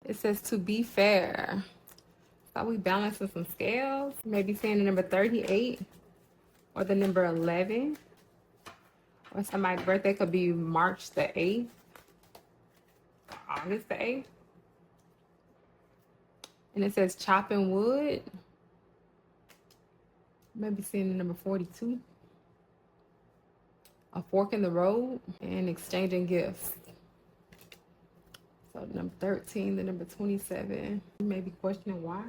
It says to be fair. So we balancing some scales. Maybe seeing the number 38 or the number 11. Or somebody's birthday could be March the 8th. Or August the 8th. And it says chopping wood. Maybe seeing the number 42. A fork in the road. And exchanging gifts. So number 13, the number 27. You may be questioning why.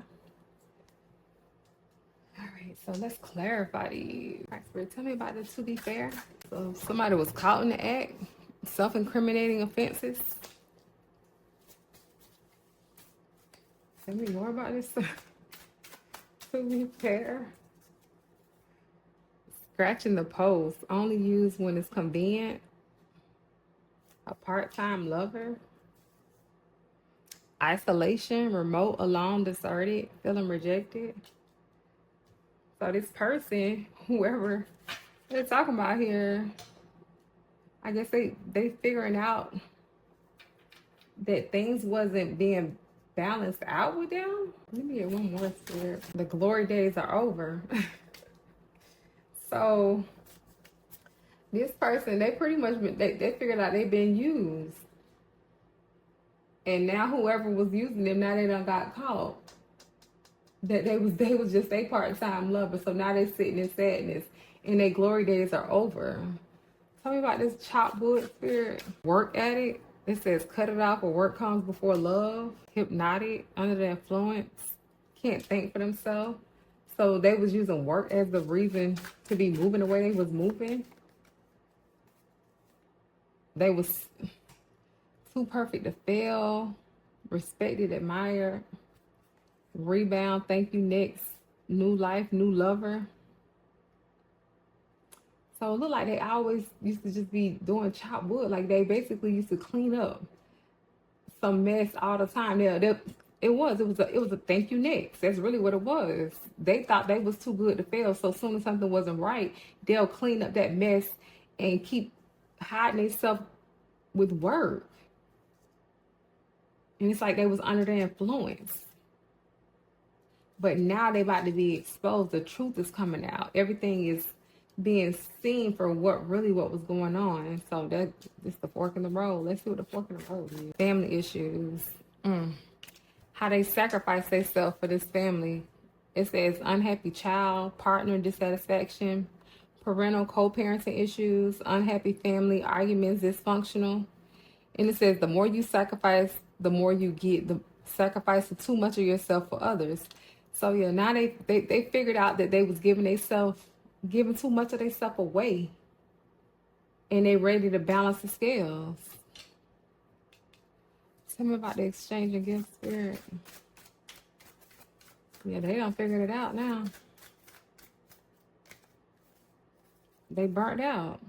All right, so let's clarify these. All right, Spirit, tell me about this to be fair. So somebody was caught in the act, self-incriminating offenses. Tell me more about this to be fair. Scratching the post, only used when it's convenient. A part-time lover. Isolation, remote, alone, deserted, feeling rejected. So this person, whoever they're talking about here, I guess they figuring out that things wasn't being balanced out with them. Let me get one more spirit. The glory days are over. So this person, they pretty much they figured out they've been used. And now whoever was using them, now they done got caught. That they was just a part-time lover. So now they're sitting in sadness and their glory days are over. Tell me about this chopped wood spirit. Work addict. It says cut it off or work comes before love. Hypnotic, under the influence. Can't think for themselves. So they was using work as the reason to be moving the way they was moving. They was too perfect to fail. Respected, admired. Rebound, thank you, next. New life, new lover. So it looked like they always used to just be doing chopped wood. Like they basically used to clean up some mess all the time. It was a thank you next. That's really what it was. They thought they was too good to fail. So as soon as something wasn't right, they'll clean up that mess and keep hiding themselves with work. And it's like they was under the influence. But now they about to be exposed. The truth is coming out. Everything is being seen for what was going on. And so that's the fork in the road. Let's see what the fork in the road is. Family issues. How they sacrifice themselves for this family. It says unhappy child, partner dissatisfaction, parental co-parenting issues, unhappy family, arguments, dysfunctional. And it says the more you sacrifice, the more you get. The sacrifice of too much of yourself for others. So yeah, now they figured out that they was giving too much of themselves away. And they ready to balance the scales. Tell me about the exchange and gift spirit. Yeah, they done figured it out now. They burnt out.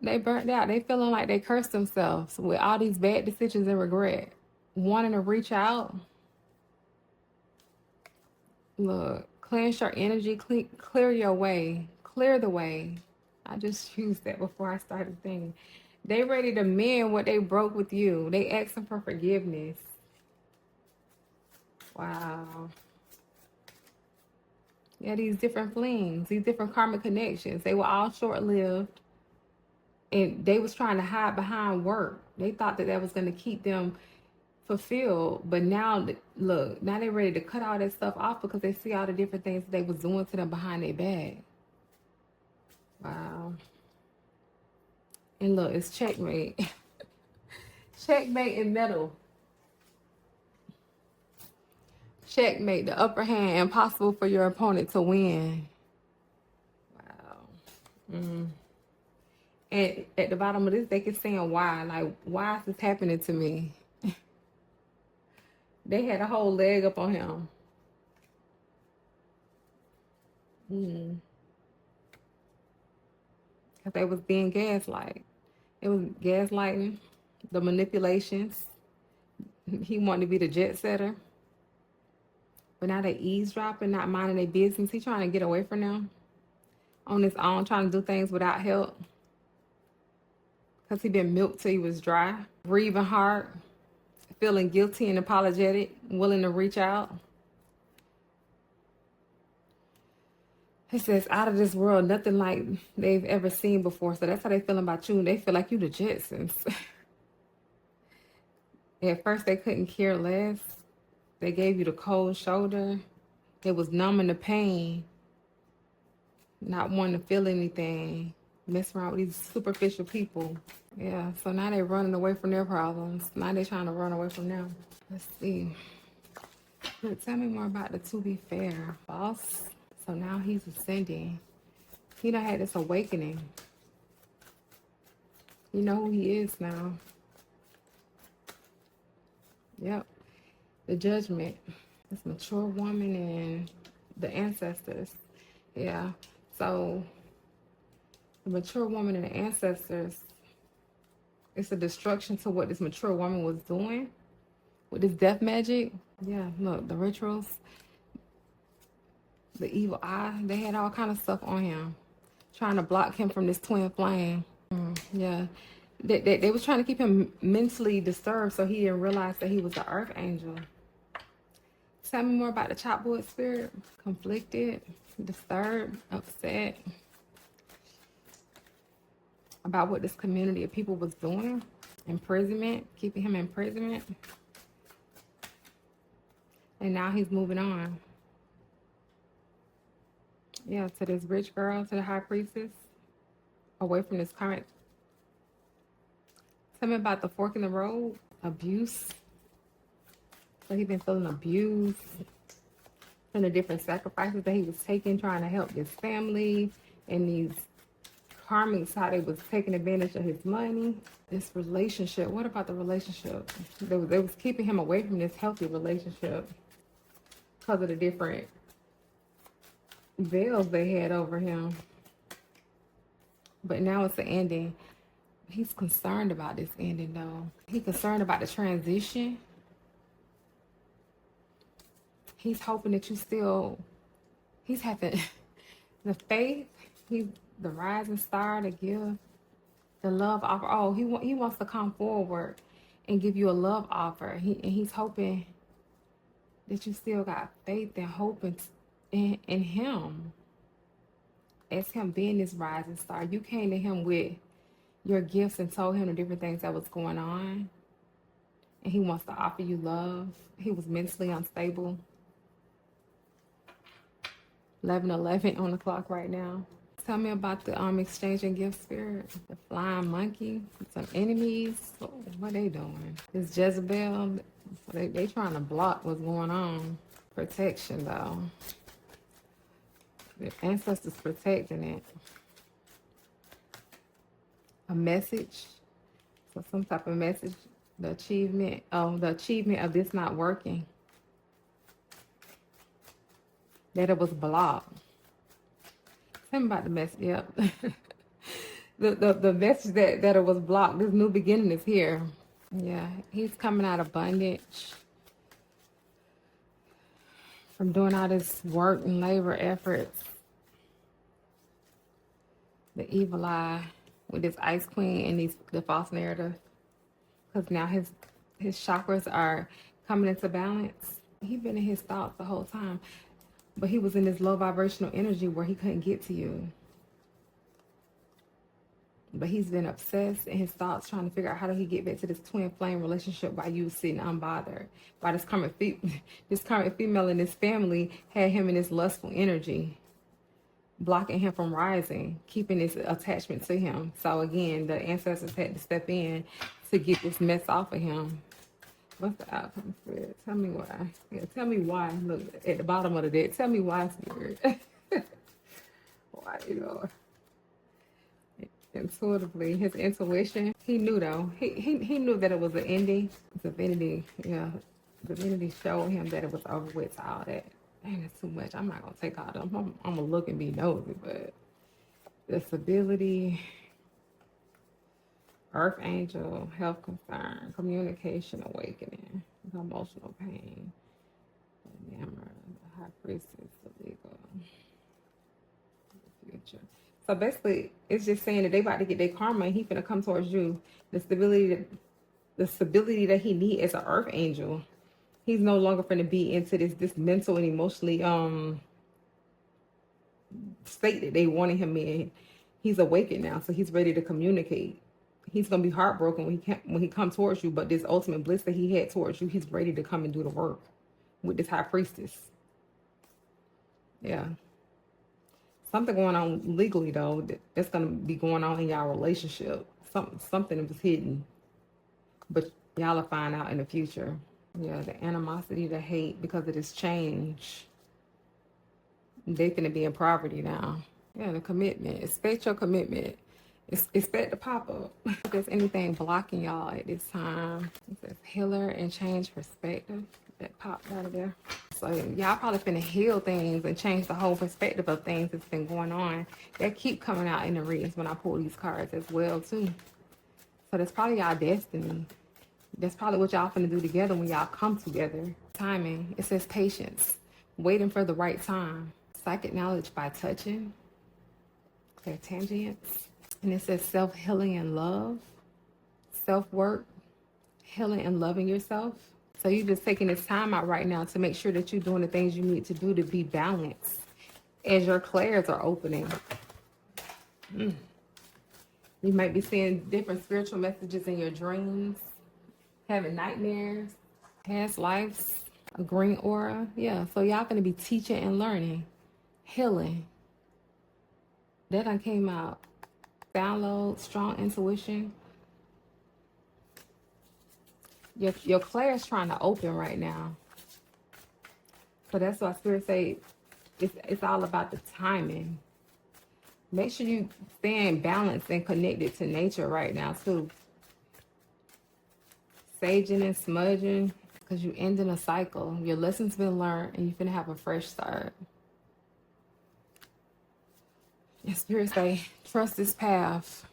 They burnt out. They feeling like they cursed themselves with all these bad decisions and regret. Wanting to reach out. Look, cleanse your energy, clear your way, clear the way. I just used that before I started thinking. They ready to mend what they broke with you. They asking for forgiveness. Wow. Yeah, these different flings, these different karmic connections, they were all short-lived. And they was trying to hide behind work. They thought that was going to keep them fulfilled, but now look, now they're ready to cut all that stuff off because they see all the different things that they was doing to them behind their back. Wow. And look, it's checkmate. Checkmate in metal. Checkmate, the upper hand, impossible for your opponent to win. Wow. And at the bottom of this, they can saying why. Like, why is this happening to me? They had a whole leg up on him. Because they was being gaslight. It was gaslighting, the manipulations. He wanted to be the jet setter. But now they eavesdropping, not minding their business. He trying to get away from them on his own, trying to do things without help. Because he been milked till he was dry. Grieving heart. feeling guilty and apologetic, willing to reach out. It says, out of this world, nothing like they've ever seen before. So that's how they feeling about you. They feel like you the Jetsons. At first, they couldn't care less. They gave you the cold shoulder. It was numbing the pain. Not wanting to feel anything. Mess around with these superficial people. Yeah, so now they're running away from their problems. Now they're trying to run away from them. Let's see. Tell me more about the to be fair. Boss. So now he's ascending. He done had this awakening. You know who he is now. Yep. The judgment. This mature woman and the ancestors. Yeah. So the mature woman and the ancestors, it's a destruction to what this mature woman was doing with this death magic. Yeah, look, the rituals, the evil eye, they had all kind of stuff on him, trying to block him from this twin flame. Yeah, they was trying to keep him mentally disturbed so he didn't realize that he was the earth angel. Tell me more about the chopwood spirit. Conflicted, disturbed, upset about what this community of people was doing. Imprisonment, keeping him in imprisonment. And now he's moving on. Yeah, to this rich girl, to the high priestess, away from this current. Tell me about the fork in the road, abuse. So he's been feeling abused from the different sacrifices that he was taking, trying to help his family, and these karmics, how they was taking advantage of his money. This relationship, what about the relationship? They was keeping him away from this healthy relationship because of the different veils they had over him. But now it's the ending. He's concerned about this ending though. He's concerned about the transition. He's hoping that you still, he's having the faith, he's the rising star to give the love offer. Oh, he wants to come forward and give you a love offer. He's hoping that you still got faith and hope in him. As him being this rising star, you came to him with your gifts and told him the different things that was going on. And he wants to offer you love. He was mentally unstable. 11:11 on the clock right now. Tell me about the exchanging gift spirit. The flying monkey. Some enemies. What they doing? This Jezebel. They trying to block what's going on. Protection though. The ancestors protecting it. A message. So some type of message. The achievement of this not working. That it was blocked. Tell me about the message. Yep. the message that it was blocked. This new beginning is here. Yeah, he's coming out of bondage from doing all this work and labor efforts. The evil eye with this ice queen and the false narrative, because now his chakras are coming into balance. He's been in his thoughts the whole time. But he was in this low vibrational energy where he couldn't get to you. But he's been obsessed in his thoughts trying to figure out how do he get back to this twin flame relationship while you sitting unbothered. By this current female in this family had him in this lustful energy, blocking him from rising, keeping this attachment to him. So again, the ancestors had to step in to get this mess off of him. What's the outcome, Spirit? Tell me why. Yeah, tell me why. Look, at the bottom of the deck. Tell me why, Spirit. Why, intuitively, his intuition, he knew though. He knew that it was an ending. Divinity, yeah. Divinity showed him that it was over with all that. Dang, it's too much. I'm not gonna take all them. I'm gonna look and be nosy, but the stability. Earth angel, health concern, communication awakening, emotional pain, the Yammer, the high priestess, the legal, the future. So basically, it's just saying that they about to get their karma and he finna come towards you. The the stability that he needs as an earth angel. He's no longer going to be into this mental and emotionally state that they wanted him in. He's awakened now, so he's ready to communicate. He's gonna be heartbroken when he comes towards you, but this ultimate bliss that he had towards you, he's ready to come and do the work with this high priestess. Yeah. Something going on legally though, that's gonna be going on in y'all relationship. Something that was hidden, but y'all will find out in the future. Yeah, the animosity, the hate because of this change. They finna be in poverty now. Yeah, the commitment. Expect your commitment. Expect to pop up. If there's anything blocking y'all at this time, it says healer and change perspective. That popped out of there. So y'all probably finna heal things and change the whole perspective of things that's been going on. That keep coming out in the readings when I pull these cards as well too. So that's probably y'all destiny. That's probably what y'all finna do together when y'all come together. Timing. It says patience. Waiting for the right time. Psychic knowledge by touching. Clairtangents. And it says self-healing and love. Self-work. Healing and loving yourself. So you're just taking this time out right now to make sure that you're doing the things you need to do to be balanced as your clairs are opening. You might be seeing different spiritual messages in your dreams, having nightmares, past lives, a green aura. Yeah, so y'all going to be teaching and learning, healing. That done came out. Download, strong intuition. Your clair's trying to open right now. So that's why Spirit say it's all about the timing. Make sure you staying balanced and connected to nature right now too. Saging and smudging because you ending a cycle. Your lessons been learned and you're gonna have a fresh start. And Spirit say, trust this path.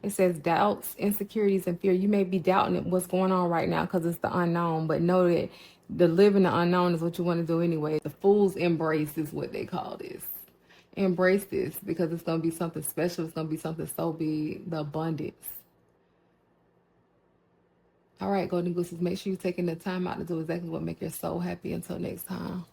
It says doubts, insecurities, and fear. You may be doubting what's going on right now because it's the unknown, but know that the living the unknown is what you want to do anyway. The fool's embrace is what they call this. Embrace this because it's going to be something special. It's going to be something so big, the abundance. All right, Golden Gooses, make sure you're taking the time out to do exactly what makes your soul happy. Until next time.